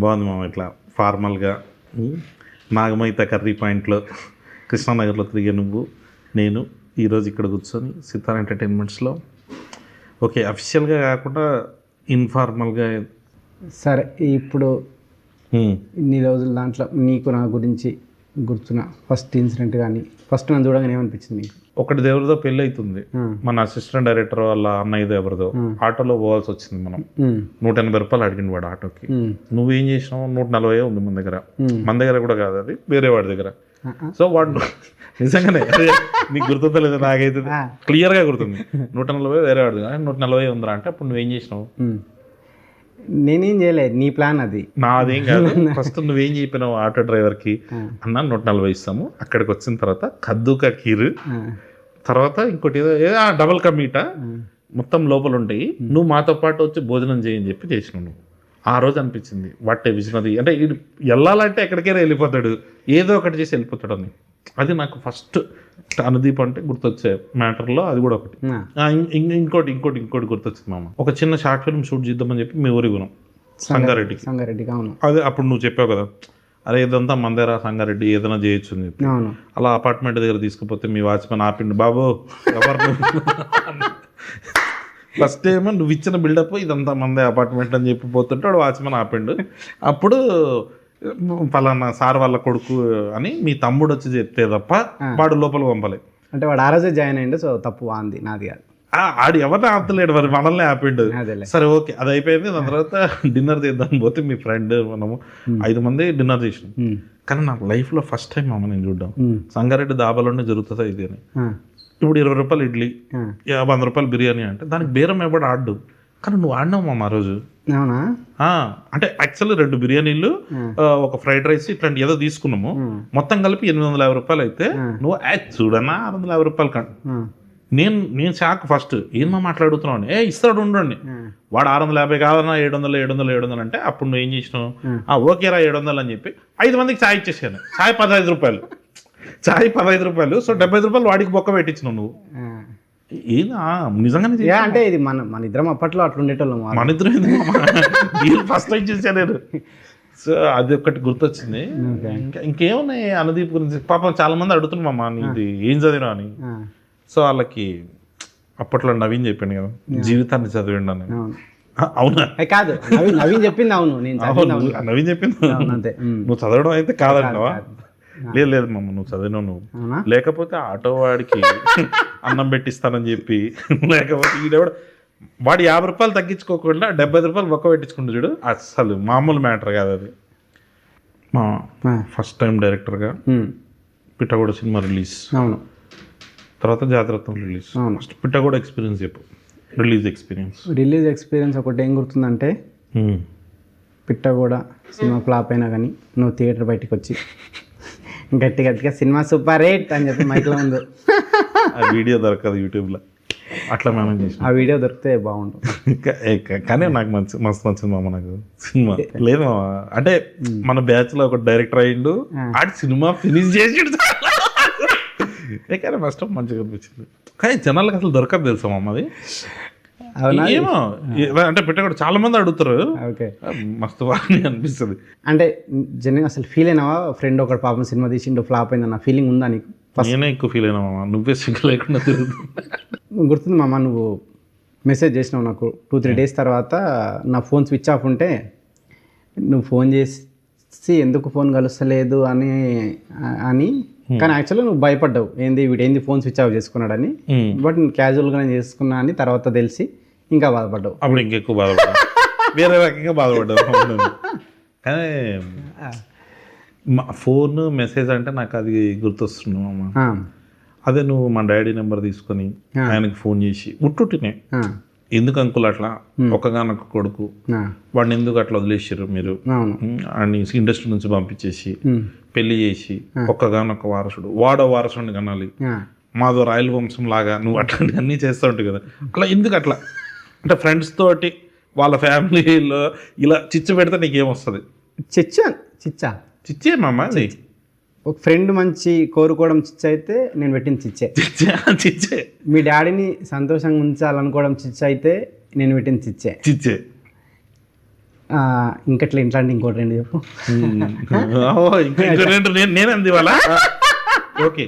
బాగుంది మామ. ఇట్లా ఫార్మల్గా నాగమైత కర్రీ పాయింట్లో కృష్ణానగర్లో తిరిగే నువ్వు నేను ఈరోజు ఇక్కడ కూర్చొని సితార్ ఎంటర్టైన్మెంట్స్లో ఓకే అఫీషియల్గా కాకుండా ఇన్ఫార్మల్గా. సరే, ఇప్పుడు ఇన్ని రోజులు దాంట్లో నీకు నా గురించి గుర్తున్న ఫస్ట్ ఇన్సిడెంట్ కానీ ఫస్ట్ నన్ను చూడగానే ఏమనిపించింది నీకు? ఒకటి దేవుడితో పెళ్ళి అవుతుంది, మన అసిస్టెంట్ డైరెక్టర్ వాళ్ళ అన్నయ్య ఎవరిదో ఆటోలో పోవాల్సి వచ్చింది. మనం 180 రూపాయలు అడిగింది వాడు ఆటోకి. నువ్వేం చేసినావు? 140 ఉంది మన దగ్గర. మన దగ్గర కూడా కాదు, అది వేరే వాడి దగ్గర. సో వాడు నిజంగానే నీకు గుర్తుందా లేదా? నాకైతే క్లియర్గా గుర్తుంది. 140 వేరే వాడి దగ్గర, 140 ఉందిరా అంటే అప్పుడు నువ్వేం చేసినావు? నేనేం చేయలేదు, నీ ప్లాన్ అది. నాదేం కాదు. ఫస్ట్ నువ్వేం చెప్పినావు ఆటో డ్రైవర్కి? అన్న 140 ఇస్తాము. అక్కడికి వచ్చిన తర్వాత కద్దుకా కీరు, తర్వాత ఇంకోటి ఏదో డబల్ కా మీటా మొత్తం లోపల ఉంటాయి, నువ్వు మాతో పాటు వచ్చి భోజనం చేయని చెప్పి చేసినావు నువ్వు. ఆ రోజు అనిపించింది వాటే విజనరీ, అంటే ఇది వెళ్ళాలంటే ఎక్కడికైనా వెళ్ళిపోతాడు, ఏదో ఒకటి చేసి వెళ్ళిపోతాడు అని. అది నాకు ఫస్ట్ అనుదీప్ అంటే గుర్తొచ్చే మ్యాటర్లో అది కూడా ఒకటి. ఇంకోటి గుర్తొచ్చింది మామ. ఒక చిన్న షార్ట్ ఫిల్మ్ షూట్ చేద్దామని చెప్పి మీ ఊరికి పోయినాం, సంగారెడ్డికి. అదే అప్పుడు నువ్వు చెప్పావు కదా, అరే ఇదంతా మందేరా సంగారెడ్డి, ఏదైనా చేయొచ్చు అని చెప్పి. అలా అపార్ట్మెంట్ దగ్గర తీసుకుపోతే మీ వాచ్మెన్ ఆపిండు, బాబు ఎవరు ఫస్ట్ ఏమో నువ్వు ఇచ్చిన బిల్డప్ ఇదంతా మందే అపార్ట్మెంట్ అని చెప్పి పోతుంటే వాడు వాచ్మెన్ ఆపిండు. అప్పుడు పలానా సార్ వాళ్ళ కొడుకు అని మీ తమ్ముడు వచ్చి చెప్తే తప్ప వాడు లోపల పంపలేదు. అంటే వాడు ఆ రోజే జాయిన్ అయ్యిండు, సో తప్పు వాంది, నాది కాదు. ఆడు ఎవరిని ఆపలేడు, మరి మనల్ని ఆపిండు. సరే ఓకే, అది అయిపోయింది. దాని తర్వాత డిన్నర్ చేద్దాం పోతే మీ ఫ్రెండ్ మనము 5 మంది డిన్నర్ చేసినాం. కానీ నాకు లైఫ్లో ఫస్ట్ టైం మామ నేను చూడ్డాం సంగారెడ్డి దాబాలోనే జరుగుతుందా ఇది అని. ఇప్పుడు 20 రూపాయలు ఇడ్లీ, 100 రూపాయలు బిర్యానీ అంటే దానికి బేరం ఎవడు ఆడు. కానీ నువ్వు ఆడినావు మామ ఆ రోజు. అంటే యాక్చువల్లీ 2 బిర్యానీలు, ఒక ఫ్రైడ్ రైస్ ఇట్లాంటి ఏదో తీసుకున్నాము. మొత్తం కలిపి 850 రూపాయలు అయితే నువ్వు చూడన్నా 650 రూపాయలు కంట. నేను షాక్ ఫస్ట్, ఏమో మాట్లాడుతున్నావు. ఇస్తాడు ఉండండి, వాడు 650 కాదన్నా 700 అంటే అప్పుడు నువ్వు ఏం చేసినావు? ఓకేరా 700 అని చెప్పి 5 మందికి ఛాయ్ ఇచ్చేసాను. ఛాయ్ 15 రూపాయలు, ఛాయ్ 15 రూపాయలు. సో 75 రూపాయలు వాడికి బొక్క పెట్టించినావు నువ్వు. నిజంగానే అంటే ఇది మన ఇద్దరం అప్పట్లో అట్లా ఉండేటోళ్ళం. మన ఇద్దరు ఫస్ట్ టైం చూసా నేను. సో అది ఒకటి గుర్తొచ్చింది. ఇంకేమున్నాయి అనుదీప్ గురించి? పాపం చాలా మంది అడుగుతున్నామమ్మా నీది ఏం చదివినా అని. సో వాళ్ళకి అప్పట్లో నవీన్ చెప్పాను కదా, జీవితాన్ని చదివిండు అని. అవునా? కాదు, నవీన్ చెప్పింది. అవును, నవీన్ చెప్పింది. నువ్వు చదవడం అయితే కాదంటావా? లేదు మమ్మ, నువ్వు చదివినావు. నువ్వు లేకపోతే ఆటో వాడికి అన్నం పెట్టిస్తానని చెప్పి, లేకపోతే ఈడెవడ వాడు 50 రూపాయలు తగ్గించుకోకుండా 75 రూపాయలు బొక్క పెట్టించుకుంటూ చూడు. అసలు మామూలు మ్యాటర్ కాదు అది. మా ఫస్ట్ టైం డైరెక్టర్గా పిట్టగోడ సినిమా రిలీజ్, తర్వాత జాతరత్నం రిలీజ్. ఫస్ట్ పిట్టగోడ ఎక్స్పీరియన్స్ చెప్పు. రిలీజ్ ఎక్స్పీరియన్స్ ఒకటి ఏం గుర్తుందంటే, పిట్టగోడ సినిమా ఫ్లాప్ అయినా కానీ నువ్వు థియేటర్ బయటకు వచ్చి గట్టిగా సినిమా సూపర్ హిట్ అని చెప్పి మైక్లో ఉంది. ఆ వీడియో దొరకదు యూట్యూబ్లో, అట్లా మేనేజ్ చేసి. ఆ వీడియో దొరికితే బాగుంటుంది. కానీ నాకు మస్తు నచ్చింది మామ నాకు సినిమా. లేదు మామ, అంటే మన బ్యాచ్లో ఒక డైరెక్టర్ అయ్యిండు, ఆడి సినిమా ఫినిష్ చేసిండు. కానీ ఫస్ట్ మంచిగా అనిపించింది. కానీ జనాలకు అసలు దొరకదు తెలుసా మామ అది. ఏమో అంటే పెట్టకూడదు, చాలా మంది అడుగుతారు. మస్తు బాగా అనిపిస్తుంది. అంటే జనరల్గా అసలు ఫీల్ అయినావా? ఫ్రెండ్ ఒకటి పాపం సినిమా తీసిండు ఫ్లాప్ అయిందన్న ఫీలింగ్ ఉందా నీకు? నేనే ఎక్కువ ఫీల్ అయినా మామ, నువ్వే సింక్ లేకుండా గుర్తుంది మామ, నువ్వు మెసేజ్ చేసినావు నాకు 2-3 డేస్ తర్వాత. నా ఫోన్ స్విచ్ ఆఫ్ ఉంటే నువ్వు ఫోన్ చేసి ఎందుకు ఫోన్ కలుస్తలేదు అని కానీ యాక్చువల్గా నువ్వు భయపడ్డావు, వీడేంది ఫోన్ స్విచ్ ఆఫ్ చేసుకున్నాడని. బట్ క్యాజువల్గానే చేసుకున్నా అని తర్వాత తెలిసి ఇంకా బాధపడ్డావు. అప్పుడు ఇంకెక్కువ బాధపడ్డా, వేరే రకంగా బాధపడ్డావు. కానీ ఫోన్ మెసేజ్ అంటే నాకు అది గుర్తొస్తున్నావు అమ్మ. అదే నువ్వు మా డాడీ నెంబర్ తీసుకొని ఆయనకి ఫోన్ చేసి ఉట్టుటినే, ఎందుకు అంకుల్ అట్లా ఒక్కగానొక్క కొడుకు, వాడిని ఎందుకు అట్లా వదిలేసారు మీరు అని ఇండస్ట్రీ నుంచి పంపించేసి పెళ్లి చేసి ఒక్కగానొక్క వారసుడు, వాడో వారసుడిని కనాలి, మాదో రాయల వంశం లాగా నువ్వు అట్లాంటి అన్నీ చేస్తూ ఉంటావు కదా, అట్లా ఎందుకు అట్లా? అంటే ఫ్రెండ్స్ తోటి వాళ్ళ ఫ్యామిలీలో ఇలా చిచ్చు పెడితే నీకేమొస్తుంది? చిచ్చే మామ. ఒక ఫ్రెండ్ మంచి కోరుకోవడం చిచ్చ అయితే నేను పెట్టింది చిచ్చే. మీ డాడీని సంతోషంగా ఉంచాలనుకోవడం చిచ్చ అయితే నేను పెట్టింది చిచ్చే. ఇంకట్లా ఇట్లాంటి ఇంకోటి రెండు చెప్పు. నేను అంది వాళ్ళ ఓకే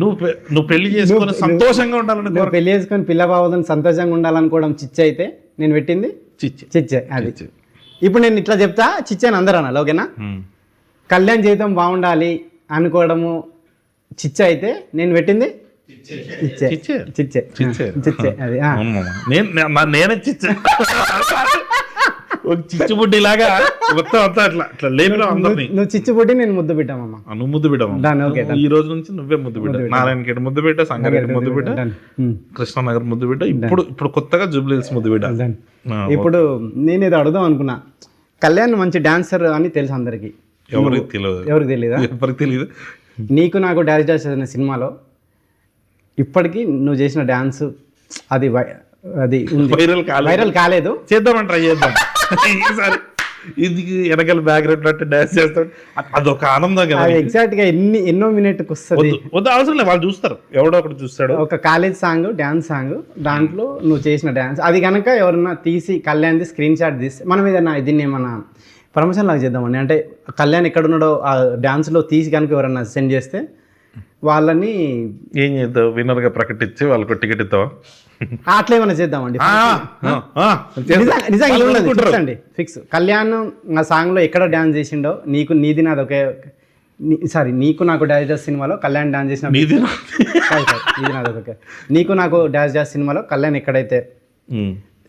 నువ్వు పెళ్లి చేసుకొని సంతోషంగా ఉండాలని నువ్వు పెళ్లి చేసుకొని పిల్ల బావదని సంతోషంగా ఉండాలనుకోవడం చిచ్చ అయితే నేను పెట్టింది చిచ్చే. అది ఇప్పుడు నేను ఇట్లా చెప్తా చిచ్చే అని అందరూ అనాలి, ఓకేనా? కళ్యాణ్ జీవితం బాగుండాలి అనుకోవడము చిచ్చ అయితే నేను పెట్టింది చిచ్చే. అది నేనే చిచ్చే ఒక చిచ్చుబుడ్డి లాగా మొత్తం అంతా అట్లా అట్లా లేపినా అందరినీ. నువ్వు చిచ్చుబుడ్డి నేను ముద్దు పెట్టామమ్మా. నువ్వు ముద్దు పెట్టావు, ఈ రోజు నుంచి నువ్వే ముద్దు పెట్టా. నారాయణఖేడ్ ముద్దు పెట్టా, సంగారెడ్డి ముద్దు పెట్టా, కృష్ణానగర్ ముద్దు పెట్టా, ఇప్పుడు కొత్తగా జూబ్లీహిల్స్ ముద్దు పెట్టా. ఇప్పుడు నేను ఏదో అడుగుదాం అనుకున్నా, కళ్యాణ్ మంచి డాన్సర్ అని తెలుసు అందరికి. ఎవరికి తెలియదా? ఎవరికి తెలియదు. నీకు నాకు డాన్స్ చేసిన సినిమాలో ఇప్పటికీ నువ్వు చేసిన డాన్స్ అది అది వైరల్ కాలేదు. చేద్దామని ట్రై చేద్దాం ఈసారి. ఇది వెనకాల బ్యాక్గ్రౌండ్ అంటే డాన్స్ చేస్తాడు, అదొక ఆనందం కదా. ఎగ్జాక్ట్ గా ఎన్నో మినిట్కి వస్తుంది. వద్దు అవసరం లేదు, వాళ్ళు చూస్తారు, ఎవడో ఒకటి చూస్తాడు. ఒక కాలేజ్ సాంగ్, డాన్స్ సాంగ్, దాంట్లో నువ్వు చేసిన డాన్స్ అది కనుక ఎవరన్నా తీసి కళ్యాణ్ది స్క్రీన్ షాట్ తీసి మనం ఏదన్నా దీన్ని ఏమన్నా ప్రమోషన్ లాగా చేద్దామండి. అంటే కళ్యాణ్ ఎక్కడున్నాడో ఆ డాన్స్లో తీసి కనుక ఎవరన్నా సెండ్ చేస్తే వాళ్ళని ఏం చేద్దాం, విన్నర్గా ప్రకటించి వాళ్ళకు టికెట్ ఇస్తావా? అట్లా ఏమైనా చేద్దామండి. నిజంగా ఫిక్స్. కళ్యాణ్ ఆ సాంగ్లో ఎక్కడ డాన్స్ చేసిండో నీది నాది ఒకే. నీకు నాకు డాన్స్ చేసే సినిమాలో కళ్యాణ్ డాన్స్ చేసిన నీది నాది ఒకే. నీకు నాకు డాన్స్ చేసే సినిమాలో కళ్యాణ్ ఎక్కడైతే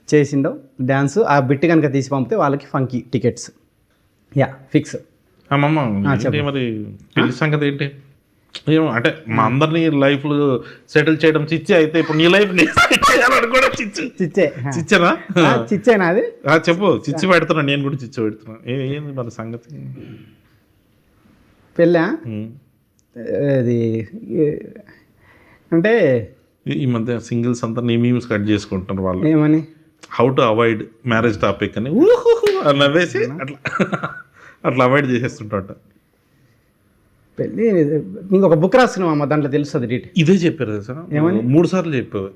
చేసిండో డాన్స్ ఆ బిట్ కనుక తీసి పంపితే వాళ్ళకి ఫంకీ టికెట్స్. Yeah fix. మరి పెళ్లి సంగతి ఏంటి? ఏమో అంటే మా అందరినీ లైఫ్ సెటిల్ చేయడం చిచ్చి అయితే ఇప్పుడు నీ లైఫ్ కూడా చిచ్చేనా? చిచ్చేనా అది? చెప్పు. చిచ్చి పెడుతున్నా, నేను కూడా చిచ్చి పెడుతున్నా. ఏంది మన సంగతి? పెళ్ళా అది అంటే ఈ మధ్య సింగిల్స్ అంతా నీ మీమ్స్ కట్ చేసుకుంటున్నారు వాళ్ళు. ఏమని? How to avoid marriage topic అని నవ్వేసి అట్లా అట్లా అవాయిడ్ చేసేస్తుంటాట. పెళ్ళి ఇంకొక బుక్ రాస్తున్నావు దాంట్లో తెలుస్తుంది డీటెయిల్. ఇదే చెప్పారు కదా సార్, ఏమని 3 సార్లు చెప్పావు.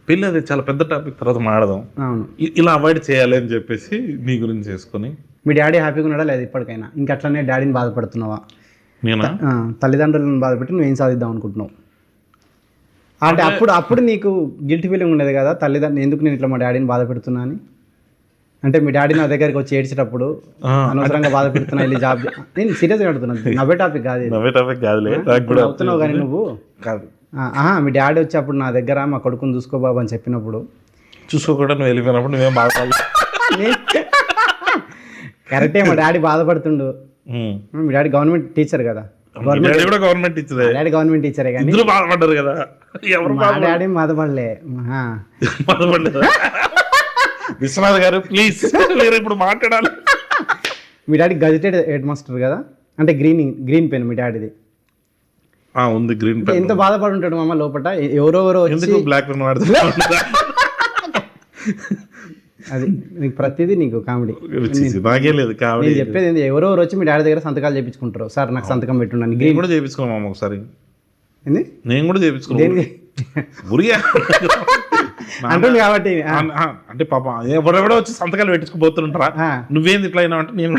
పెళ్ళి అది చాలా పెద్ద టాపిక్, తర్వాత మాడదాం, ఇలా అవాయిడ్ చేయాలి అని చెప్పేసి నీ గురించి చేసుకొని. మీ డాడీ హ్యాపీగా ఉన్నాడా లేదా ఇప్పటికైనా? ఇంకా అట్లనే డాడీని బాధపడుతున్నావా? నేనా? తల్లిదండ్రులను బాధపెట్టి నువ్వేం సాధిద్దాం అనుకుంటున్నావు? అంటే అప్పుడు నీకు గిల్టీ ఫీలింగ్ ఉండేది కదా, తల్లిదండ్రులు ఎందుకు నేను ఇట్లా మా డాడీని బాధ పెడుతున్నా అని? అంటే మీ డాడీ నా దగ్గరికి వచ్చి ఏడ్చేటప్పుడు అనవసరంగా బాధ పెడుతున్నా వెళ్ళి జాబ్. నేను సీరియస్గా అడుగుతున్నాను, నవ్వే టాపిక్ కాదు. అవుతున్నావు కానీ నువ్వు కాదు. మీ డాడీ వచ్చి అప్పుడు నా దగ్గర మా కొడుకుని చూసుకో బాబు అని చెప్పినప్పుడు చూసుకోకుండా నువ్వు వెళ్ళిపోయినప్పుడు నువ్వేం బాధ కరెక్టే. మా డాడీ బాధపడుతుండు. మీ డాడీ గవర్నమెంట్ టీచర్ కదా. గవర్నమెంట్ డాడీ గవర్నమెంట్ టీచరే కానీ బాధపడ్డారు కదా. మా డాడీ బాధపడలే. విశ్వనాథ్ గారు ప్లీజ్ ఇప్పుడు మాట్లాడాలి. మీ డాడీ గజెటెడ్ హెడ్ మాస్టర్ కదా, అంటే గ్రీన్ పెన్ మీ డాడీది ఉంది. Green pen. ఎంత బాధపడి ఉంటాడు మామ లోపల. ఎవరెవరో బ్లాక్ పెన్ అది నీకు ప్రతిదీ నీకు కామెడీ. నాకే లేదు కామెడీ. నేను చెప్పేది ఏంటి, ఎవరెవరు వచ్చి మీ డాడీ దగ్గర సంతకాలు చేయించుకుంటారు. సార్ నాకు సంతకం పెట్టుండని. గ్రీన్ కూడా చేయించుకున్నాం ఒకసారి. నేను కూడా చేయించుకున్నాను అంటుంది కాబట్టి. అంటే పాప ఎవరెవడో వచ్చి సంతకాలు పెట్టించుకుపోతుంటారా, నువ్వేంది ఇట్లా అయినా అంటే నేను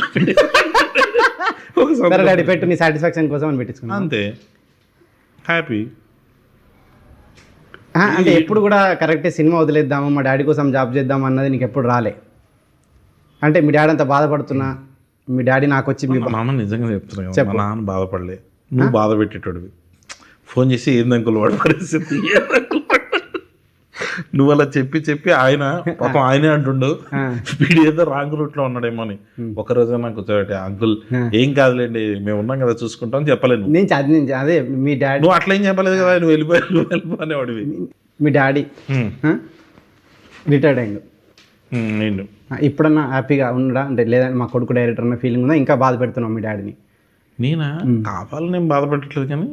డాడీ పెట్టు నీ సాటిస్ఫాక్షన్ కోసం అని పెట్టించుకున్నా అంతే. హ్యాపీ. అంటే ఎప్పుడు కూడా కరెక్టే సినిమా వదిలేద్దాము మా డాడీ కోసం జాబ్ చేద్దాం అన్నది నీకు ఎప్పుడు రాలే? అంటే మీ డాడీ అంతా బాధపడుతున్నా మీ డాడీ నాకు వచ్చి మీ నాన్న నిజంగా చెప్తున్నా, మా నాన్న బాధపడలే, నువ్వు బాధ పెట్టేటోడివి. ఫోన్ చేసి ఏందంకులు వాడు పరిస్థితి, నువ్వు అలా చెప్పి ఆయన పాపం ఆయనే అంటుండు వీడు ఏదో రాంగ్ రూట్ లో ఉన్నాడేమో అని. ఒకరోజు నాకు అంకుల్ ఏం కాదులేండి మేము ఉన్నాం కదా చూసుకుంటాం చెప్పలేను. అదే మీ డాడీ నువ్వు అట్లా ఏం చెప్పలేదు కదా, నువ్వు వెళ్ళిపోయానేవాడివి. మీ డాడీ రిటైర్డ్ అయ్యిండు. నేను ఇప్పుడన్నా హ్యాపీగా ఉండడా? అంటే లేదంటే మా కొడుకు డైరెక్టర్ అన్న ఫీలింగ్ ఉందా? ఇంకా బాధ పెడుతున్నావు మీ డాడీని? నేనా? కావాలని నేను బాధపెట్టట్లేదు కానీ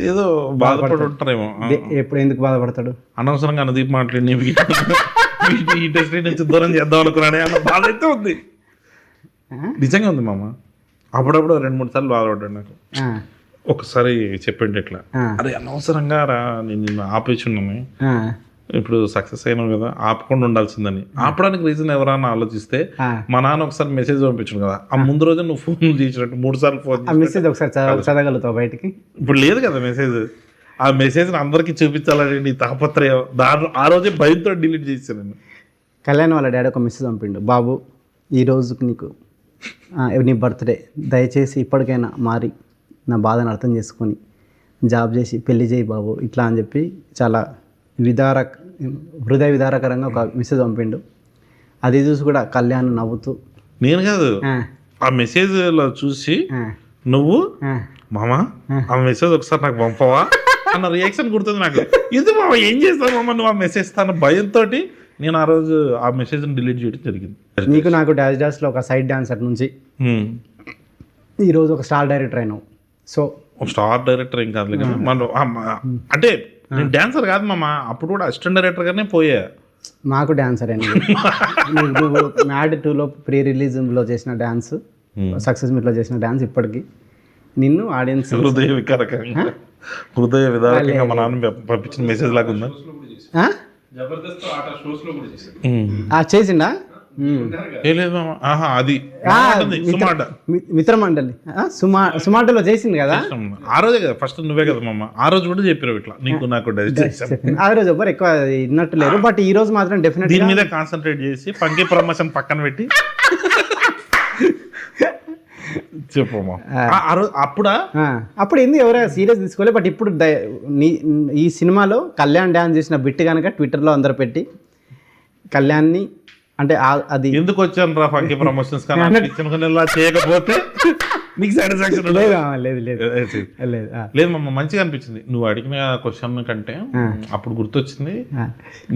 ఏదో బాధపడి ఉంటారేమో. ఎప్పుడు ఎందుకు బాధపడతాడు? అనవసరంగా అనుదీప్ మాట్లాడి ఈ టెస్ట్ నుంచి దూరం చేద్దాం అనుకున్నానే అన్న బాధ అయితే ఉంది. నిజంగా ఉంది మామ. అప్పుడప్పుడు 2-3 సార్లు బాధపడ్డాడు నాకు. ఒకసారి చెప్పండి ఇట్లా, అరే అనవసరంగా రా నేను నిన్ను ఆపేసి ఉన్నాను, ఇప్పుడు సక్సెస్ అయినావు కదా, ఆపకుండా ఉండాల్సిందని. ఆపడానికి రీజన్ ఎవరన్నా ఆలోచిస్తే మా నాన్న ఒకసారి మెసేజ్ పంపించాడు కదా, ఆ ముందు రోజు నువ్వు ఫోన్ చేసినట్టు 3 సార్లు ఫోన్ మెసేజ్ ఒకసారి చదవగలుగుతావు బయటికి. ఇప్పుడు లేదు కదా మెసేజ్. ఆ మెసేజ్ అందరికి చూపించాలని నీ తాపత్రయం, ఆ రోజే భయంతో డిలీట్ చేశాను నేను. కళ్యాణ్ వాళ్ళ డాడీ ఒక మెసేజ్ పంపిండు, బాబు ఈ రోజుకి నీకు నీ బర్త్డే, దయచేసి ఇప్పటికైనా మారి నా బాధను అర్థం చేసుకొని జాబ్ చేసి పెళ్లి చేయి బాబు ఇట్లా అని చెప్పి చాలా హృదయ విదారకరంగా ఒక మెసేజ్ పంపిండు. అది చూసి కూడా కళ్యాణ్ నవ్వుతూ, నేను కాదు ఆ మెసేజ్లో చూసి నువ్వు మామ ఆ మెసేజ్ ఒకసారి నాకు పంపవా అన్న రియాక్షన్ గుర్తుంది నాకు. ఇది మామ ఏం చేస్తావు మామ నువ్వు ఆ మెసేజ్ తాను భయంతో నేను ఆ రోజు ఆ మెసేజ్ని డిలీట్ చేయడం జరిగింది. నీకు నాకు డాన్స్లో ఒక సైడ్ డాన్సర్ నుంచి ఈరోజు ఒక స్టార్ డైరెక్టర్ అయినావు. సో స్టార్ డైరెక్టర్ ఏం కాదు మనం, అంటే నేను డాన్సర్ కాదు మామ, అప్పుడు కూడా అసిస్టెంట్ డైరెక్టర్ గానే పోయా. మాకు డాన్సర్ అండి. నువ్వు మ్యాడ్ 2లో ప్రీ రిలీజ్లో చేసిన డ్యాన్స్, సక్సెస్ మీట్లో చేసిన డ్యాన్స్ ఇప్పటికీ నిన్ను ఆడియన్స్ హృదయ విదారకంగా మా నాన్న పంపించిన మెసేజ్ లాగా ఉందా? చేసిండా? అది మిత్రమండలి సుమాటలో చేసింది కదా ఆ రోజే కదా ఫస్ట్. నువ్వే కదా మమ్మ ఆ రోజు కూడా చెప్పారు ఇట్లా నీకు నాకు. ఆ రోజు ఎవ్వరు ఎక్కువ విన్నట్టు లేరు, బట్ ఈ రోజు మాత్రం డెఫినెట్ దీని మీద కాన్సన్ట్రేట్ చేసి పంకి ప్రమోషన్ పక్కన పెట్టి చెప్పమ్మా. అప్పుడు ఏంది ఎవరైనా సీరియస్ తీసుకోలేదు, బట్ ఇప్పుడు ఈ సినిమాలో కళ్యాణ్ డ్యాన్స్ చేసిన బిట్ కనుక ట్విట్టర్లో అందరు పెట్టి కళ్యాణ్ని అంటే అది ఎందుకు వచ్చాను రా ఫంకీ ప్రమోషన్స్ చేయకపోతే నీకు సాటిస్ఫాక్షన్ లేదు మమ్మ. మంచిగా అనిపించింది నువ్వు అడిగిన క్వశ్చన్ కంటే. అప్పుడు గుర్తొచ్చింది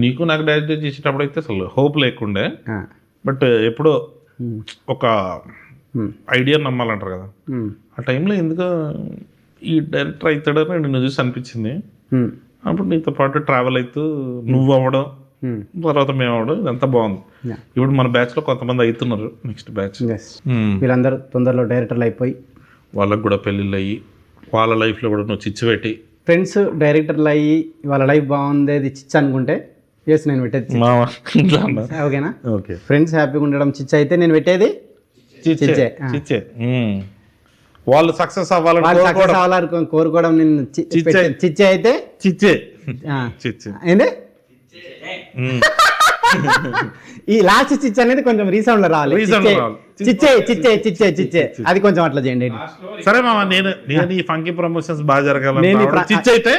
నీకు నాకు డైరెక్ట్ చేసేటప్పుడు అయితే అసలు హోప్ లేకుండే, బట్ ఎప్పుడో ఒక ఐడియా నమ్మాలంటారు కదా, ఆ టైంలో ఎందుకో ఈ డైరెక్టర్ అవుతాడని నిన్ను చూసి అనిపించింది. అప్పుడు నీతో పాటు ట్రావెల్ అవుతూ నువ్వు అవ్వడం, తర్వాత మేము అవ్వడం, ఇదంతా బాగుంది. ఇప్పుడు మన బ్యాచ్ లో కొంతమంది అవుతున్నారు, నెక్స్ట్ బ్యాచ్ వీళ్ళందరూ తొందరలో డైరెక్టర్లు అయిపోయి వాళ్ళకు కూడా పెళ్ళిళ్ళు అయ్యి వాళ్ళ లైఫ్ లో కూడా నువ్వు చిచ్చు పెట్టి ఫ్రెండ్స్ డైరెక్టర్లు అయ్యి వాళ్ళ లైఫ్ బాగుంది చిచ్చు అనుకుంటే నేను పెట్టేది ఓకేనా. ఓకే, ఫ్రెండ్స్ హ్యాపీగా ఉండడం చిచ్చు అయితే నేను పెట్టేది చిచ్చే. వాళ్ళు సక్సెస్ అవ్వాలని కోరుకోవడం నేను చిచ్చే అయితే చిచ్చే. ఏంది ఈ లాస్ట్ చిచ్చే అనేది కొంచెం రీసౌండ్ లో రావాలి. చిచ్చే చిచ్చే చిచ్చే చిచ్చే అది కొంచెం అట్లా చేయండి. సరే మామ, నేను ఈ ఫంకీ ప్రమోషన్స్ బాగా జరగాలి. చిచ్చే అయితే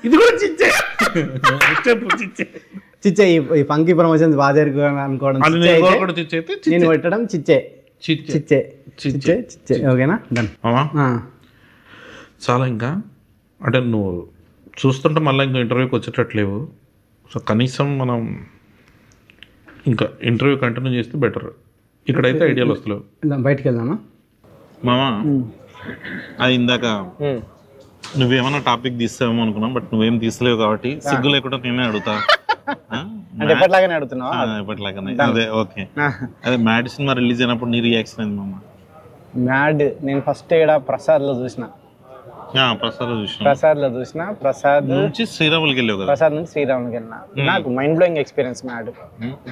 ఇది కూడా చిచ్చే చిచ్చే ఈ ఫంకీ ప్రమోషన్స్ బాగా జరగాలి అనుకోవడం నేను పెట్టడం చిచ్చే చిచ్చే చిచ్చే చిచ్చే. ఓకేనా డన్ మామా. చాలా ఇంకా అంటే నువ్వు చూస్తుంటే మళ్ళీ ఇంకా ఇంటర్వ్యూకి వచ్చేటట్లేవు. సో కనీసం మనం ఇంకా ఇంటర్వ్యూ కంటిన్యూ చేస్తే బెటర్. ఇక్కడైతే ఐడియాలు వస్తలేవు. బయటికి వెళ్దామా మామా? అది ఇందాక నువ్వేమన్నా టాపిక్ తీస్తావేమో అనుకున్నాం, బట్ నువ్వేం తీసలేవు కాబట్టి సిగ్గు లేకుండా నేనే అడుగుతా. ఎప్పటిలాగానే అడుగుతున్నావా? ఎప్పటిలాగానే. అదే ఓకే. అదే మ్యాడ్ సినిమా రిలీజ్ అయినప్పుడు నీ రియాక్షన్ అయింది మామ? మ్యాడ్ నేను ఫస్ట్ ఇక్కడ ప్రసాద్లో చూసిన. ప్రసాద్ లో చూసిన. ప్రసాద్ నుంచి శ్రీరాములకి వెళ్ళావు కదా? ప్రసాద్ నుంచి శ్రీరాములకి వెళ్ళినా. నాకు మైండ్ బ్లోయింగ్ ఎక్స్పీరియన్స్ మ్యాడ్.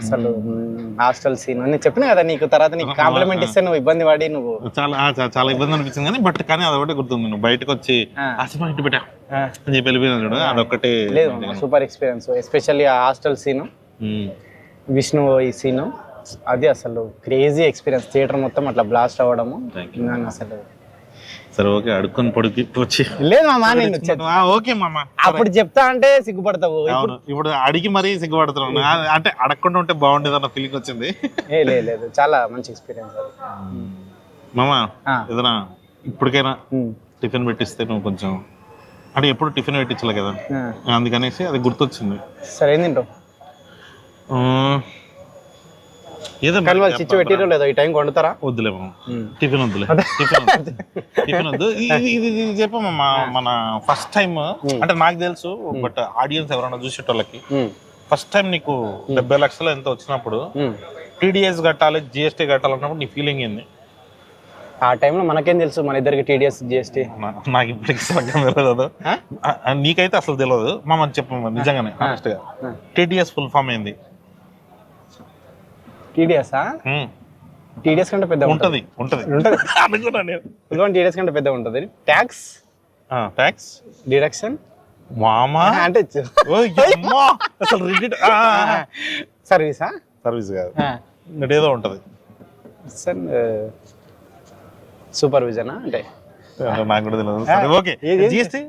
అసలు హాస్టల్ సీన్ నేను చెప్పిన కదా నీకు, తర్వాత నీకు కాంప్లిమెంట్ ఇస్తే నువ్వు ఇబ్బంది పడి నువ్వు చాలా ఇబ్బంది అనిపించింది కానీ, బట్ కానీ అదొకటి గుర్తుంది. నువ్వు బయటకు వచ్చి ఇంటి పెట్టా అని చెప్పి వెళ్ళిపోయినా చూడ, అదొకటి లేదు సూపర్ ఎక్స్పీరియన్స్. ఎస్పెషల్లీ ఆ హాస్టల్ సీను, విష్ణు ఈ సీను, అది అసలు క్రేజీ ఎక్స్పీరియన్స్. థియేటర్ మొత్తం అట్లా బ్లాస్ట్ అవ్వడము అసలు. సరే ఓకే, అడుక్కొని పొడికి వచ్చి లేదు మామా. నేను ఓకే మామ అప్పుడు చెప్తా అంటే సిగ్గుపడతావు, ఇప్పుడు అడిగి మరీ సిగ్గుపడుతున్నాను. అంటే అడగకుండా ఉంటే బాగుండేది అన్న ఫీలింగ్ వచ్చింది. లేదు చాలా మంచి ఎక్స్పీరియన్స్ అది మామ. ఏదైనా ఇప్పటికైనా టిఫిన్ పెట్టిస్తే నువ్వు కొంచెం, అంటే ఎప్పుడు టిఫిన్ పెట్టించలే కదా, అందుకనేసి అది గుర్తొచ్చింది. సరే ఏం తింటావు? చిచ్చు పెట్టిరో లేదో ఈ టైం వండుతారా? వద్దులే టిఫిన్ వద్దులే, టిఫిన్ వద్దు. ఇది చెప్పమ్మా, మన ఫస్ట్ టైం అంటే నాకు తెలుసు, బట్ ఆడియన్స్ ఎవరైనా చూసేటోళ్ళకి ఫస్ట్ టైం నీకు 70 లక్షలు ఎంత వచ్చినప్పుడు టీడీఎస్ కట్టాలి, జిఎస్టీ కట్టాలన్నప్పుడు నీ ఫీలింగ్ ఏంది? ఆ టైంలో మనకేం తెలుసు మన ఇద్దరికి టీడీఎస్ జిఎస్టీ. నాకు ఇప్పటికి సగం తెలియదు. నీకైతే అసలు తెలియదు మామ చెప్ప నిజంగానే honest గా. టీడీఎస్ ఫుల్ ఫామ్ ఏంది? టీడీఎస్ టీడీఎస్ కంటే పెద్ద ఉంటది అనుకున్నా నేను. టీడీఎస్ కంటే పెద్ద ఉంటుంది. ట్యాక్స్ డిడక్షన్ మామా అంటే అసలు రిపీట్ సర్వీసా? సర్వీస్ కాదు, ఏదో ఉంటది. సూపర్విజనా అంటే నాకు కూడా తెలియదు. Okay GST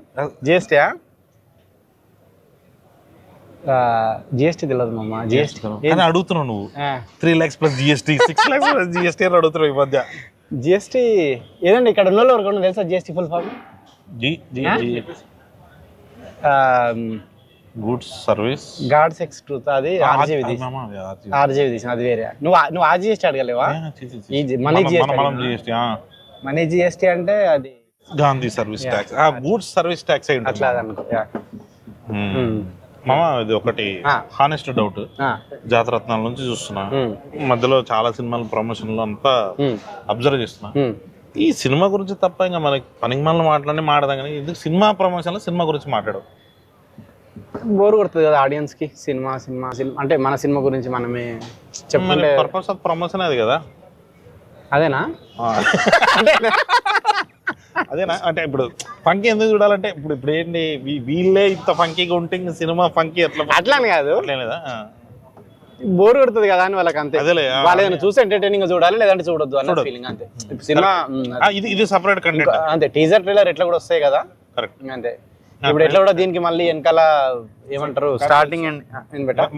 జిఎస్టీయా? జిఎస్టీ తెలియదు మామ. జిఎస్టీ అడుగుతున్నావు నువ్వు. 3 lakhs plus GST 6 lakhs plus GST అని అడుగుతున్నావు ఈ మధ్య. జిఎస్టీ ఏదండి ఇక్కడ ఉన్న వాళ్ళు ఎవరికన్నా తెలుసా GST full form? Goods service gods ఎక్స్ట్రూత్ అది ఆర్జీవి తీసిన అది వేరే. నువ్వు ఆ జిఎస్టీ అడగలేవా? మనీ జిఎస్టీ అంటే అది Gandhi service tax, goods service tax అయి అట్లా అనుకో. మామ ఇది ఒకటి హానెస్ట్ డౌట్. జాతరత్నాల నుంచి చూస్తున్నా, మధ్యలో చాలా సినిమాల ప్రమోషన్ లో అంతా అబ్జర్వ్ చేస్తున్నా. ఈ సినిమా గురించి తప్ప ఇంకా మనకి పనికి మనల్ని మాట్లాడదాం కానీ ఎందుకు సినిమా ప్రమోషన్ లో సినిమా గురించి మాట్లాడవు? బోర్ కొడుతుంది కదా ఆడియన్స్ కి. సినిమా అంటే మన సినిమా గురించి మనమే చెప్పండి. పర్పస్ ఆఫ్ ప్రమోషన్ అది కదా. అదేనా? అదేనా అంటే ఇప్పుడు ఫంకీ ఎందుకు చూడాలంటే ఇప్పుడు ఏంటి వీళ్ళే ఇంత ఫంకీగా ఉంటే ఇంకా సినిమా ఫంకీ అట్లా అని కాదు, లేదా బోర్ కొడుతుంది కదా అని వాళ్ళకి. అంతే, వాళ్ళు ఏదైనా చూసి ఎంటర్టైనింగ్ చూడాలి లేదంటే చూడొద్దు అన్న ఫీలింగ్ అంతే. సినిమా ఇది సెపరేట్ కంటెంట్ అంతే. టీజర్ ట్రైలర్ ఎట్లా కూడా వస్తాయి కదా, అంతే. ఇప్పుడు ఎట్లా కూడా దీనికి మళ్ళీ వెనకాల ఏమంటారు స్టార్టింగ్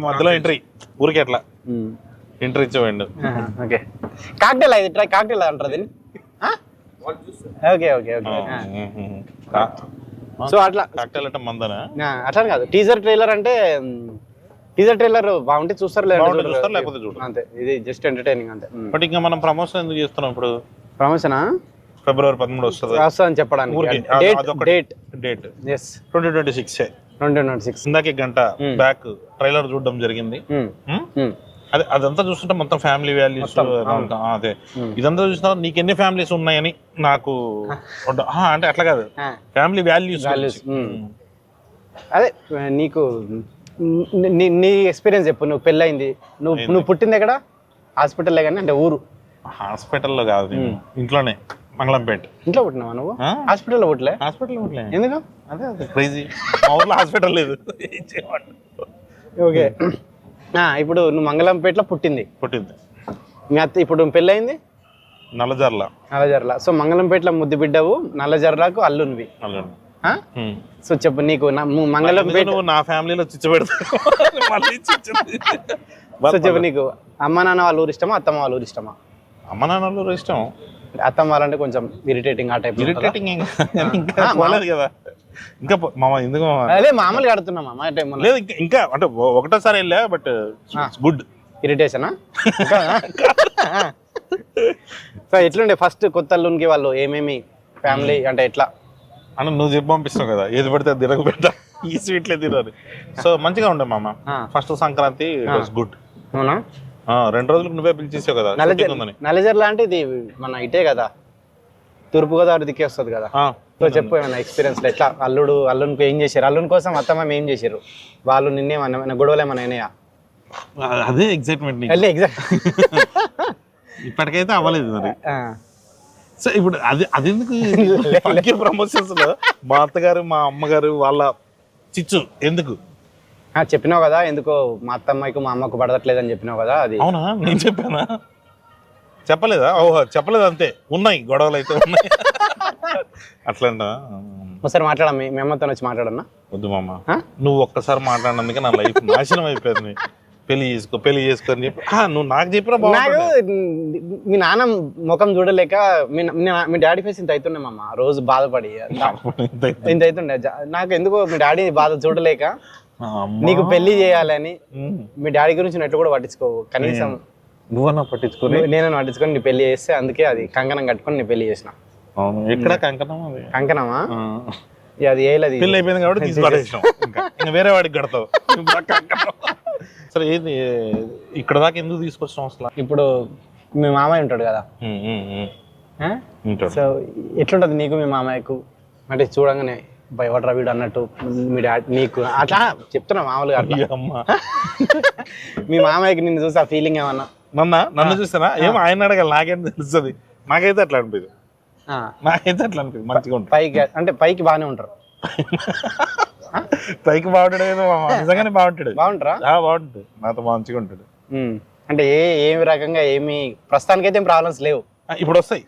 మధ్యలో ఎంట్రీ ఊరికే ఎట్లా ఎంట్రీ ఇచ్చేవాడు. ఓకే కాక్టైల్ ఇది ట్రై కాక్టైల్ అంటారు దీన్ని. Okay okay okay. సో అట్లా కాక్టైల్ అంటే మందనా? అట్లా కాదు. టీజర్ ట్రైలర్ అంటే టీజర్ ట్రైలర్ బాగుంటే చూస్తారు లేకపోతే చూడరు అంతే. ఇది జస్ట్ ఎంటర్టైనింగ్ అంతే. బట్ ఇంకా మనం ప్రమోషన్ ఎందుకు చేస్తున్నాం ఇప్పుడు? ప్రమోషనా February 13 వస్తుంది అని చెప్పడానికి. డేట్ 2026 ఇందాక గంట బ్యాక్ ట్రైలర్ చూడడం జరిగింది. అదే అదంతా చూస్తుంటే మొత్తం ఫ్యామిలీ వాల్యూస్ అదే ఇదంతా చూసినా నీకు ఎన్ని ఫ్యామిలీస్ ఉన్నాయని నాకు అంటే అట్లా కాదు, ఫ్యామిలీ వాల్యూస్. అదే నీకు నీ ఎక్స్పీరియన్స్ చెప్పు. నువ్వు పెళ్ళయింది, నువ్వు పుట్టింది ఎక్కడ? హాస్పిటల్లే కానీ అంటే ఊరు? హాస్పిటల్లో కాదు, ఇంట్లోనే మంగళంపేట. ఇంట్లో పుట్టినావా నువ్వు? హాస్పిటల్లో పుట్టలే? ఎందుకు? అదే క్రేజీ, మా ఊర్లో హాస్పిటల్ లేదు. ఓకే. ఇప్పుడు నువ్వు మంగళంపేటలో పుట్టింది. మీ అత్త ఇప్పుడు పెళ్ళయింది నల్లజర్ల. సో మంగళంపేటలో ముద్దు బిడ్డవు, నల్లజర్లకు అల్లునివి. సో చెప్పు, నీకు మంగళంపేట నా ఫ్యామిలీలో చిచ్చు పెడతాను. సో చెప్పు, నీకు అమ్మ నాన్న వాళ్ళ ఊరు ఇష్టమా, అత్తమ్మ వాళ్ళ ఊరు ఇష్టమా? అమ్మ నాన్న వాళ్ళ ఊరు ఇష్టం. అత్తమ్మ వాళ్ళంటే కొంచెం ఇరిటేటింగ్ ఆ టైప్. ఇరిటేటింగ్ కదా ఇంకా మామ ఎందుకు? అదే మామూలుగా ఆడుతున్నా మామ. లేదు ఇంకా అంటే ఒకటోసారి వెళ్ళా, బట్ గుడ్. ఇరిటేషనా? సో ఎట్లుండే ఫస్ట్ కొత్త అల్లునికి వాళ్ళు ఏమేమి ఫ్యామిలీ అంటే ఎట్లా అన్న? నువ్వు చెప్పి పంపిస్తావు కదా, ఏది పడితే అది తిరగబెట్టా, ఈ స్వీట్లే తినాలి. సో మంచిగా ఉండే మామ. First Sankranti good. అవునా? 2 రోజులకు నువ్వే పిలిచేసావు కదా. నల్లజర్ల అంటే ఇది మన ఇటే కదా, తూర్పు గోదావరి దిక్కే వస్తుంది కదా. సో చెప్పు ఏమన్నా ఎక్స్పీరియన్స్ ఎట్లా అల్లునికి ఏం చేశారు? అల్లుని కోసం అత్తమ్మ ఏం చేశారు? వాళ్ళు నిన్నేమన్నా గొడవలు ఏమన్నా అయినాయా? అదే ఎగ్జైట్మెంట్. ఇప్పటికైతే అవ్వలేదు మరి. సో ఇప్పుడు అది ఎందుకు ప్రమోషన్స్ లో మా అత్తగారు మా అమ్మగారు వాళ్ళ చిచ్చు ఎందుకు చెప్పినావు కదా, ఎందుకో మా అత్తమ్మకి మా అమ్మకు పడట్లేదని చెప్పినావు కదా. అది అవునా? నేను చెప్పానా? చెప్పలేదా? ఓహో చెప్పలేదు, అంతే. ఉన్నాయి గొడవలు అయితే ఉన్నాయి. అట్లా ఒకసారి మాట్లాడమ్మా, మీ అమ్మతో వచ్చి మాట్లాడన్నా. వద్దు మామ, నువ్వు ఒక్కసారి మాట్లాడినందుకే నా లైఫ్ నాశనం అయిపోయింది. పెళ్లి చేసుకొని చెప్పి నువ్వు నాకు చెప్పినా నాకు మీ నాన్న ముఖం చూడలేక మీ డాడీ ఫేస్ ఇంత అవుతుండే మామ, రోజు బాధపడి ఇంత అవుతుండే. నాకు ఎందుకో మీ డాడీ బాధ చూడలేక నీకు పెళ్లి చేయాలని మీ డాడీ గురించి నెట్ కూడా పట్టించుకోవు కనీసం. నువ్వన్నా పట్టించుకొని నేను పట్టించుకొని నీ పెళ్లి చేస్తే, అందుకే అది కంకణం కట్టుకొని నీ పెళ్లి చేసిన. ఎక్కడ కంకణం? కంకణమా? అది ఏలది పెళ్లి అయిపోయింది కాబట్టి తీసుకుపడేసాం, ఇంకా వేరే వాడికి కడతావు. సరే ఏది ఇక్కడ దాకా ఎందుకు తీసుకొచ్చాం అసలు? ఇప్పుడు మీ మామయ్య ఉంటాడు కదా, ఉంటాడు. సో ఎట్లుంటుంది నీకు మీ మామయ్యకు? అంటే చూడంగానే భయపడరా వీడు అన్నట్టు మీ డాడీ నీకు అట్లా చెప్తున్నా మామూలుగా అట్లా. అమ్మా మీ మామయ్యకి నిన్ను చూసి ఆ ఫీలింగ్ ఏమన్నా? నన్ను చూస్తానా ఏమో ఆయన అడగాలి, నాకేం తెలుస్తుంది. నాకైతే అట్లా అనిపిదు, నాకైతే అట్లా అనిపిదు. మంచిగా ఉంటుంది పైకి, అంటే పైకి బాగానే ఉంటారు. పైకి బాగుంటాడు ఏదో నిజంగానే బాగుంటాడు. బాగుంటారా? బాగుంటాడు, నాతో మంచిగా ఉంటాడు. అంటే ఏమి రకంగా ఏమి ప్రస్తుతానికైతే ఏం ప్రాబ్లమ్స్ లేవు, ఇప్పుడు వస్తాయి.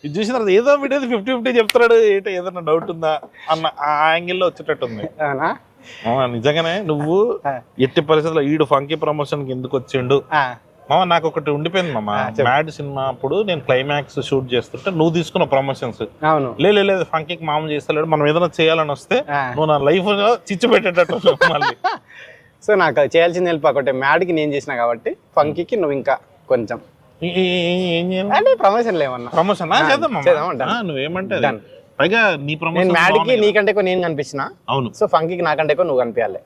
ఇది చూసిన తర్వాత ఏదో వీడియో 50-50 చెప్తున్నాడు, ఏంటో ఏదైనా డౌట్ ఉందా అన్న ఆ యాంగిల్లో వచ్చేటట్టు ఉంది. నిజంగానే నువ్వు ఎట్టి పరిస్థితుల్లో ఈడు ఫంకీ ప్రమోషన్ కి ఎందుకు వచ్చిండు మామ, నాకు ఒకటి ఉండిపోయింది మామ. మ్యాడ్ సినిమా అప్పుడు నేను క్లైమాక్స్ షూట్ చేస్తుంటే నువ్వు తీసుకున్న ప్రమోషన్స్ లేదు ఫంకీకి మామ చేస్తలేడు, మనం ఏదైనా చేయాలని వస్తే నువ్వు నా లైఫ్ చిచ్చు పెట్టేటట్టు మళ్ళీ. సో నాకు చేయాల్సింది హెల్ప్ ఒకటి, మ్యాడ్కి నేను చేసిన కాబట్టి ఫంకీకి నువ్వు ఇంకా కొంచెం ఏం చేయాలి అంటే ప్రమోషన్ ఏమన్నా ప్రమోషన్ నువ్వేమంటే పైగా నీ ప్రమోషన్ మ్యాడ్కి నీకంటే ఎక్కువ నేను కనిపించిన. అవును. సో ఫంకీకి నాకంటే ఎక్కువ నువ్వు కనిపించాలి.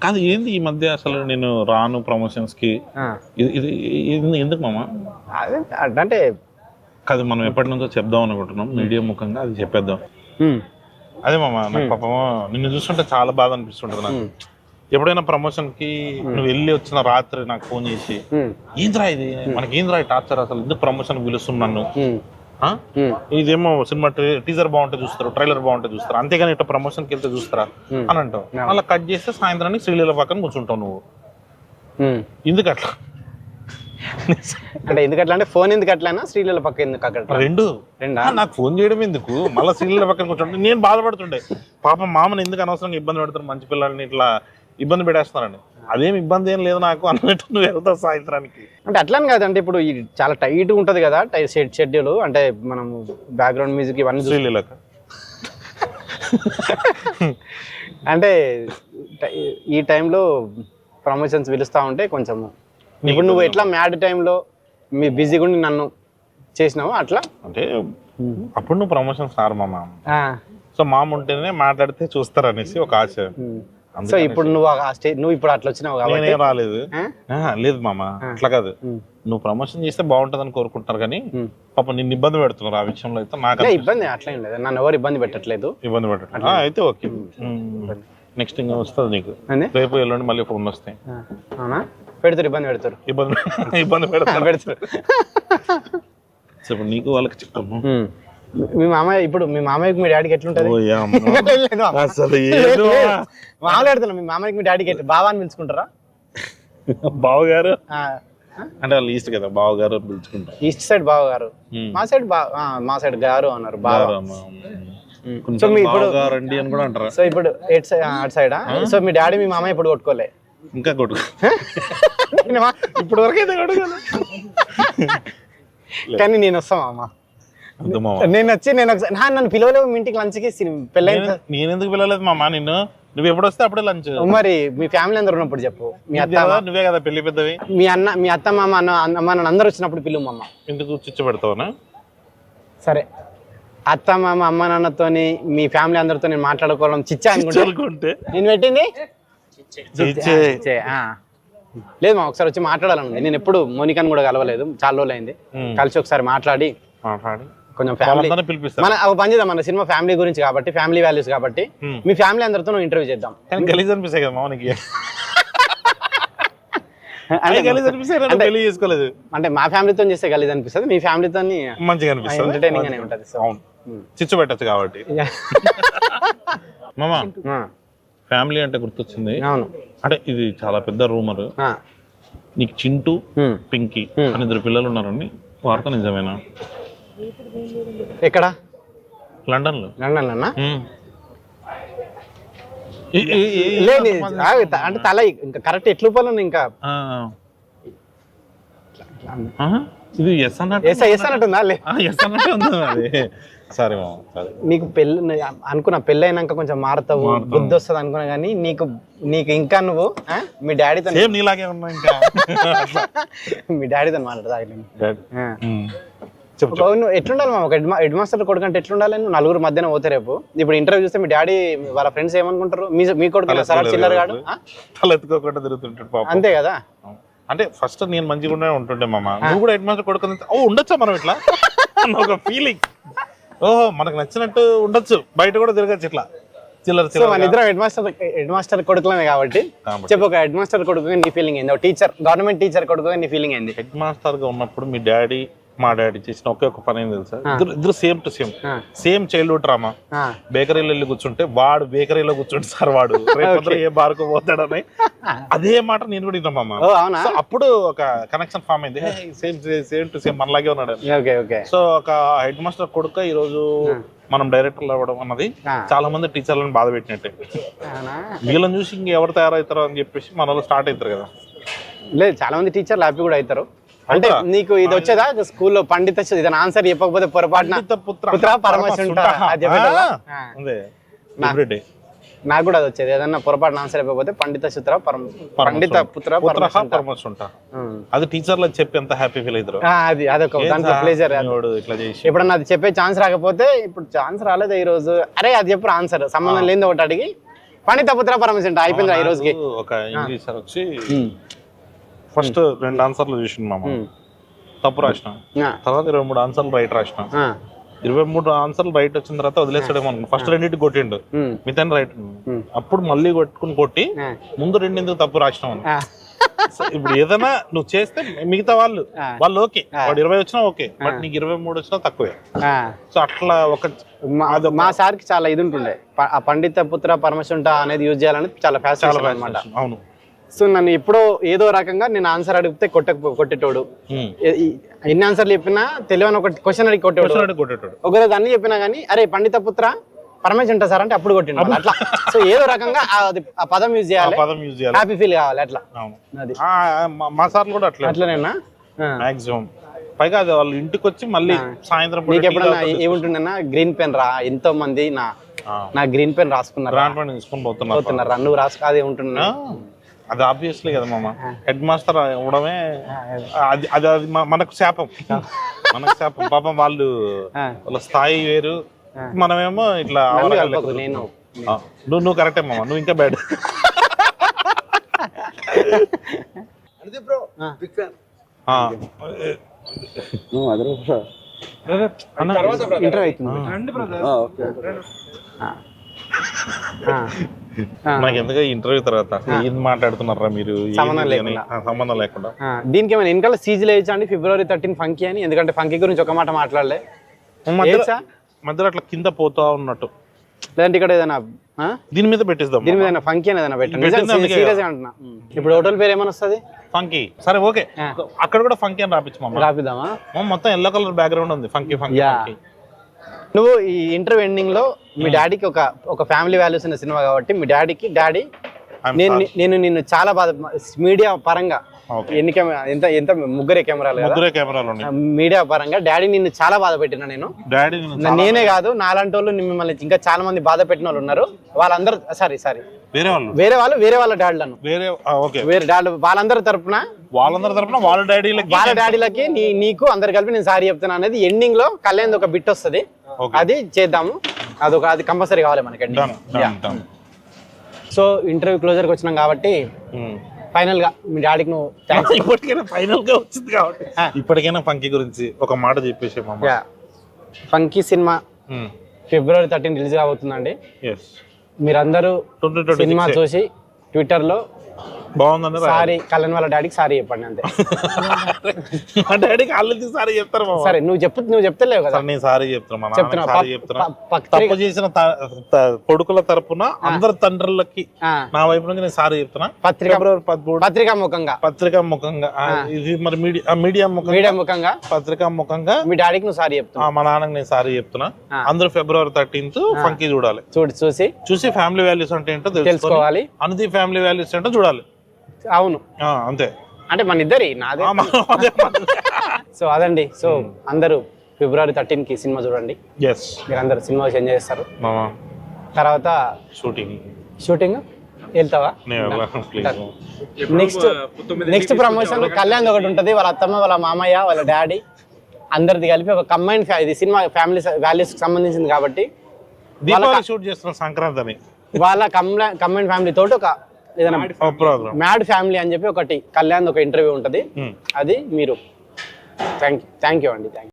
కాదు ఏంది ఈ మధ్య అసలు నేను రాను ప్రమోషన్స్ కి, ఇది ఎందుకు మామ? అదే అంటే కాదు, మనం ఎప్పటి నుంచో చెప్దాం అనుకుంటున్నాం మీడియా ముఖంగా, అది చెప్పేద్దాం. అదే మామ, నాకు పాపం నిన్ను చూస్తుంటే చాలా బాధ అనిపిస్తుంటది నాకు. ఎప్పుడైనా ప్రమోషన్ కి నువ్వు వెళ్ళి వచ్చిన రాత్రి నాకు ఫోన్ చేసి ఏంద్రా ఇది మనకి ఏంద్రా టార్చర్, అసలు ఎందుకు ప్రమోషన్ పిలుస్తున్నాను, ఇదేమో సినిమా టీజర్ బాగుంటే చూస్తారు, ట్రైలర్ బాగుంటే చూస్తారు, అంతేగాని ఇట్లా ప్రమోషన్కి వెళ్తే చూస్తారా అని అంటావు. అలా కట్ చేస్తే సాయంత్రానికి శ్రీలీల పక్కన కూర్చుంటావు నువ్వు. ఎందుకు అట్లా? అంటే ఎందుకు అట్లా అంటే ఫోన్ ఎందుకు అట్లా, శ్రీలీల పక్క ఎందుకు అక్కడ? రెండు నాకు ఫోన్ చేయడం ఎందుకు, మళ్ళీ శ్రీలీల పక్కన కూర్చుంటే నేను బాధపడుతుండే. పాపం మామని ఎందుకు అనవసరంగా ఇబ్బంది పెడతారు, మంచి పిల్లల్ని ఇట్లా ఇబ్బంది పెట్టేస్తున్నారండి. అదేం ఇబ్బంది ఏం లేదు నాకు అన్నట్టు నువ్వు వెళ్తావు సాయంత్రానికి. అంటే అట్లని కాదు, అంటే ఇప్పుడు చాలా టైట్ ఉంటది కదా షెడ్యూల్, అంటే మనం బ్యాక్గ్రౌండ్ మ్యూజిక్ ఇవన్నీ శ్రీలీలక అంటే ఈ టైంలో ప్రమోషన్స్ పిలుస్తా ఉంటే కొంచెం. ఇప్పుడు నువ్వు ఎట్లా మ్యాడ్ టైంలో మీ బిజీగా ఉండి నన్ను చేసినావు అట్లా, అంటే అప్పుడు నువ్వు ప్రమోషన్స్ రారు మామ. సో మామ ఉంటేనే మాట్లాడితే చూస్తారు అనేసి ఒక ఆశ. సో ఇప్పుడు నువ్వు ఇప్పుడు అట్లా వచ్చినావు కాబట్టి రాలేదు. లేదు మామ, అట్లా కాదు, నువ్వు ప్రమోషన్ చేస్తే బాగుంటదని కోరుకుంటున్నారు కానీ పాప నిన్ను ఇబ్బంది పెడుతున్నారు ఆ విషయంలో. అయితే నాకు ఇబ్బంది అట్లేం లేదు, నన్ను ఎవరు ఇబ్బంది పెట్టట్లేదు. ఇబ్బంది పెట్టట్లేదు అయితే ఓకే. నెక్స్ట్ ఇంకా వస్తుంది నీకు, రేపు ఎల్లుండి మళ్ళీ ఫోన్ వస్తాయి. అవునా? పెడతారు, ఇబ్బంది పెడతారు, ఇబ్బంది పెడతారు. సో ఇప్పుడు నీకు వాళ్ళకి చెప్తాము. మీ మామయ్య, ఇప్పుడు మీ మామయ్యకి మీ డాడీకి ఎట్లుంటది? మామూలు పెడుతున్నా, మీ మామయ్యకి మీ డాడీకి బావా అని పిలుచుకుంటారా? బావగారు అంటే వాళ్ళు ఈస్ట్ కదా, బావగారు పిలుచుకుంటారు. ఈస్ట్ సైడ్ బావగారు, మా సైడ్ గారు అన్నారు. బావ. సో మీ ఇప్పుడు రండి అని కూడా అంటారా? సో ఇప్పుడు అటు సైడా? సో మీ డాడీ మీ మామయ్య ఇప్పుడు కొట్టుకోలే? ఇంకా కొట్టుకో ఇప్పుడు వరకు అయితే కొట్టుకోలే. కానీ నేను వస్తాం అమ్మ, నేను వచ్చి నన్ను పిలవలేవు మీ ఇంటికి లంచ్కి, పెళ్ళైన. నేను ఎందుకు పిలవలేదు మామ నిన్ను? నువ్వు ఎప్పుడు వస్తే అప్పుడే లంచ్. మరి మీ ఫ్యామిలీ అందరు ఉన్నప్పుడు చెప్పు. మీ అత్త, నువ్వే కదా పెళ్లి పెద్దవి. మీ అత్త మామ అమ్మ నాన్న అందరు వచ్చినప్పుడు పిలువు మమ్మ. ఎందుకు చిచ్చు పెడతావనా? సరే, అత్త మామ అమ్మ నాన్నతోని మీ ఫ్యామిలీ అందరితో నేను మాట్లాడుకోవడం చిచ్చా అనుకుంటే నేను పెట్టింది లేదు మా. ఒకసారి వచ్చి మాట్లాడాలనుంది. నేను ఎప్పుడు మోనికాని కూడా కలవలేదు, చాలా రోజులు అయింది. కలిసి ఒకసారి మాట్లాడి కొంచెం ఫ్యామిలీ మన పని చేద్దాం. మన సినిమా ఫ్యామిలీ గురించి కాబట్టి, ఫ్యామిలీ వాల్యూస్ కాబట్టి మీ ఫ్యామిలీ అందరితో నువ్వు ఇంటర్వ్యూ చేద్దాం. గలీజ్ అనిపిస్తాయి కదా మామకి, చేసుకోలేదు అంటే మా ఫ్యామిలీతో చేస్తే గలీజ్ అనిపిస్తుంది, మీ ఫ్యామిలీతో మంచిగా అనిపిస్తుంది, ఎంటర్టైనింగ్ గానే ఉంటది. చిచ్చు పెట్టచ్చు కాబట్టి. మామా ఫ్యామిలీ అంటే గుర్తొచ్చింది. అవును, అంటే ఇది చాలా పెద్ద రూమర్. నీకు చింటూ పింకీ అని 2 పిల్లలు ఉన్నారని వార్త నిజమేనా? ఎక్కడ? లండన్ లో. లండన్ లోనా? లేదు అంటే తల ఇంకా కరెక్ట్ ఎట్లు పోలను ఇంకా ఇది ఎస్ అన్నట్టుందా? సరే నీకు పెళ్ళి అనుకున్నా, పెళ్ళి అయినాక కొంచెం మారుతావు, బుద్ధి వస్తుంది అనుకున్నా, కానీ నీకు ఇంకా నువ్వు మీ డాడీతో నీలాగే ఉన్నా. ఇంకా మీ డాడీతో మాట్లాడదా? ఎట్లుండాలి మా? ఒక హెడ్ మాస్టర్ కొడుకు అంటే ఎట్లుండాలి? నువ్వు నలుగురు మధ్యన పోతే రేపు ఇప్పుడు ఇంటర్వ్యూ చూస్తే మీ డాడీ వాళ్ళ ఫ్రెండ్స్ ఏమనుకుంటారు? మీ కొడుకు సార్ చిల్లర గాడు తలెత్తుకోకుండా తిరుగుతుంటాడు. అంతే కదా. అంటే ఫస్ట్ నేను మంచిగా ఉంటుండే మామ, నువ్వు కూడా హెడ్ మాస్టర్ కొడుకు ఉండొచ్చా మనం ఇట్లా? అన్న ఒక ఫీలింగ్. ఓహో మనకు నచ్చినట్టు ఉండొచ్చు, బయట కూడా తిరగచ్చు ఇట్లా చిల్లర సో మన ఇద్దరం హెడ్ మాస్టర్ కొడుకులమే కాబట్టి చెప్పు, ఒక హెడ్ మాస్టర్ కొడుకుగా నీ ఫీలింగ్ ఏంది, ఒక టీచర్ గవర్నమెంట్ టీచర్ కొడుకుగా నీ ఫీలింగ్ ఏంది? హెడ్ మాస్టర్ గా ఉన్నప్పుడు మీ డాడీ మా డాడీ చేసిన ఒకే ఒక పని ఏం తెలుసా, ఇద్దరు same to same childhood drama. బేకరీలో వెళ్ళి కూర్చుంటే వాడు బేకరీలో కూర్చుంటే సార్ వాడు రేపు ఏ బార్కు పోతాడని అదే మాట నేను కూడా విన్నామా. అప్పుడు ఒక కనెక్షన్ ఫామ్ అయింది, సేమ్ టు సేమ్ మనలాగే ఉన్నాడు. సో ఒక హెడ్ మాస్టర్ కొడుకు ఈ రోజు మనం డైరెక్టర్లు అవ్వడం అన్నది చాలా మంది టీచర్లను బాధ పెట్టినట్టే. వీళ్ళని చూసి ఇంకెవరు తయారవుతారో అని చెప్పేసి మన వాళ్ళు స్టార్ట్ అవుతారు కదా. లేదు, చాలా మంది టీచర్లు హ్యాపీ కూడా అవుతారు. అంటే నీకు ఇది వచ్చేదా స్కూల్లో పండిత ఏదైనా ఆన్సర్ చెప్పకపోతే పొరపాటున పుత్ర పరమశివుడు నాకు కూడా అది వచ్చేది, ఏదన్నా పొరపాటున ఆన్సర్ చెప్పకపోతే పండిత పుత్ర పరమశివుడు. అది టీచర్లకు చెప్పి ఎంత హ్యాపీ ఫీల్ అవుతారు. అది అదొక దాంట్లో ప్లేజర్. ఎప్పుడన్నా అది చెప్పే ఛాన్స్ రాకపోతే, ఇప్పుడు ఛాన్స్ రాలేదు ఈ రోజు, అరే అది చెప్పు ఆన్సర్ సంబంధం లేని ఒకటి అడిగి పండిత పుత్ర పరమశివుడు అయిపోయింది ఈ రోజుకి. ఒక ఇంగ్లీష్ సార్ వచ్చి ఫస్ట్ 2 ఆన్సర్లు చూసిన మామ, తప్పు రాసిన. తర్వాత 23 ఆన్సర్లు రైట్ రాసిన. 23 ఆన్సర్లు రైట్ వచ్చిన తర్వాత వదిలేసాడేమో అనుకున్నా. ఫస్ట్ 2 కొట్టిండు, మిగతా రైట్. అప్పుడు మళ్ళీ కొట్టి ముందు 2 ఎందుకు తప్పు రాసినాం. ఇప్పుడు ఏదైనా నువ్వు చేస్తే మిగతా వాళ్ళు ఓకే, వాడు 20 వచ్చినా ఓకే, బట్ నీకు 23 వచ్చినా తక్కువే. సో అట్లా ఒక మా సార్ కి చాలా ఇది ఉంటుండే, ఆ పండిత పుత్ర పరమశివుడు అనేది యూజ్ చేయాలని చాలా ఫ్యాషన్ అనమాట. అవును. సో నన్ను ఎప్పుడో ఏదో రకంగా నేను ఆన్సర్ అడిగితే కొట్టేటోడు, ఎన్ని ఆన్సర్లు చెప్పినా తెలియని ఒక క్వశ్చన్ అడిగి కొట్టేటోడు. ఒకరోజు అన్ని చెప్పినా గానీ అరే పండిత పుత్ర పరమేశ్వర సార్ అంటే అప్పుడు కొట్టిండు అట్లా. సో ఏదో రకంగా ఆ పదం యూజ్ చేయాలి, హ్యాపీ ఫీల్ కావాలి అట్లా. అది మా సార్ కూడా అట్లనేనా మాక్సిమం. పైగా అది వాళ్ళు ఇంటికి వచ్చి మళ్ళీ సాయంత్రం నీకు ఎప్పుడన్నా ఏముంటుండేనా, గ్రీన్ పెన్ రా, ఎంతో మంది నా గ్రీన్ పెన్ రాసుకున్నారు, పోతున్నారు, నువ్వు రాసు అదే ఉంటున్నా. అది ఆబ్వియస్లీ కదా మామ, హెడ్ మాస్టర్ అవడమే అది మనకు శాపం. పాపం వాళ్ళ స్థాయి వేరు, మనమేమో ఇట్లా. నువ్వు కరెక్టే మామ, నువ్వు ఇంకా బ్యాడ్. నాకు ఎందుకు ఇంటర్వ్యూ తర్వాత ఏం మాట్లాడుతున్నారా మీరు, సంబంధం లేకుండా. దీనికి ఏమైనా వెనకాల సీజీలు వేయచ్చా అండి, February 13 ఫంకీ అని? ఎందుకంటే ఫంకీ గురించి ఒక మాట మాట్లాడలే, మధ్యలో అట్లా కింద పోతా ఉన్నట్టు. లేదంటే ఇక్కడ ఏదైనా దీని మీద పెట్టిస్తాం, దీని మీద ఫంకీ అని ఏదైనా పెట్టండి. సీరియస్ గా అంటున్నా. ఇప్పుడు హోటల్ పేరు ఏమైనా వస్తుంది? ఫంకీ. సరే ఓకే, అక్కడ కూడా ఫంకీ అని రాపిద్దామా? మొత్తం ఎల్లో కలర్ బ్యాక్గ్రౌండ్ ఉంది, ఫంకీ ఫంకీ. నువ్వు ఈ ఇంటర్వ్యూ ఎండింగ్ లో మీ డాడీకి ఒక ఫ్యామిలీ వాల్యూస్ ఉన్న సినిమా కాబట్టి మీ డాడీ నేను నిన్ను చాలా బాధ, మీడియా పరంగా ఎంత ముగ్గురే కెమెరాలు మీడియా పరంగా డాడీ నిన్ను చాలా బాధ పెట్టినా నేనే కాదు, నాలాంటి వాళ్ళు మిమ్మల్ని ఇంకా చాలా మంది బాధ పెట్టిన వాళ్ళు ఉన్నారు. వాళ్ళందరూ వేరే వాళ్ళ డాడీలను వేరే డాడీ వాళ్ళందరి తరపున వాళ్ళ డాడీలకి నీకు అందరు కలిపి నేను సారీ చెప్తున్నా అనేది ఎండింగ్ లో కళ్యాణ్ ఒక బిట్ వస్తుంది, అది చేద్దాము. అది కంపల్సరీ కావాలి మనకి. సో ఇంటర్వ్యూ క్లోజర్కి వచ్చినాం కాబట్టి ఫైనల్ గా మీ డాడీకి నువ్వు ఇప్పటికైనా ఫంకీ గురించి ఒక మాట చెప్పేసి. ఫంకీ సినిమా February 13 రిలీజ్ కాబోతుందండి. మీరందరూ సినిమా చూసి ట్విట్టర్ లో బాగుందండి సారీ కళ్యాణ్ వాళ్ళ డాడీకి సారీ చెప్పండి అంతే. మా డాడీకి ఆల్రెడీ సారీ చెప్తారు. సరే నువ్వు చెప్తలేవు కదా, నేను సారీ చెప్తున్నా. తప్పు చేసిన కొడుకుల తరపున అందరు తండ్రులకి నా వైపు నుంచి నేను సారీ చెప్తున్నా. పత్రికా ముఖంగా ఇది మరి మీడియా ముఖంగా పత్రికా ముఖంగా మీ డాడీకి నువ్వు సారీ చెప్తున్నా, మా నాన్నకి నేను సారీ చెప్తున్నా. అందరూ February 13 ఫంకీ చూడాలి. చూసి ఫ్యామిలీ వాల్యూస్ అంటే ఏంటో తెలుసుకోవాలి, అనుది ఫ్యామిలీ వాల్యూస్ ఏంటో చూడాలి. అవును అంతే, అంటే మన ఇద్దరి నాదే. సో అదండి. సో అందరూ February 13 కి సినిమా చూడండి. మీరు అందరు సినిమా ఎంజాయ్ చేస్తారు. తర్వాత షూటింగ్ వెళ్తావా? నెక్స్ట్ ప్రమోషన్ కళ్యాణ్ ఒకటి ఉంటది, వాళ్ళ అత్తమ్మ వాళ్ళ మామయ్య వాళ్ళ డాడీ అందరిది కలిపి ఒక కంబైన్. ఇది సినిమా ఫ్యామిలీ వాల్యూస్ కి సంబంధించింది కాబట్టి షూట్ చేస్తున్న సంక్రాంతి అని వాళ్ళ కంబైన్ ఫ్యామిలీ తోటి ఒక ఏదైనా మ్యాడ్ ఫ్యామిలీ అని చెప్పి ఒకటి కళ్యాణ్ ఒక ఇంటర్వ్యూ ఉంటది. అది మీరు థ్యాంక్ యూ అండి.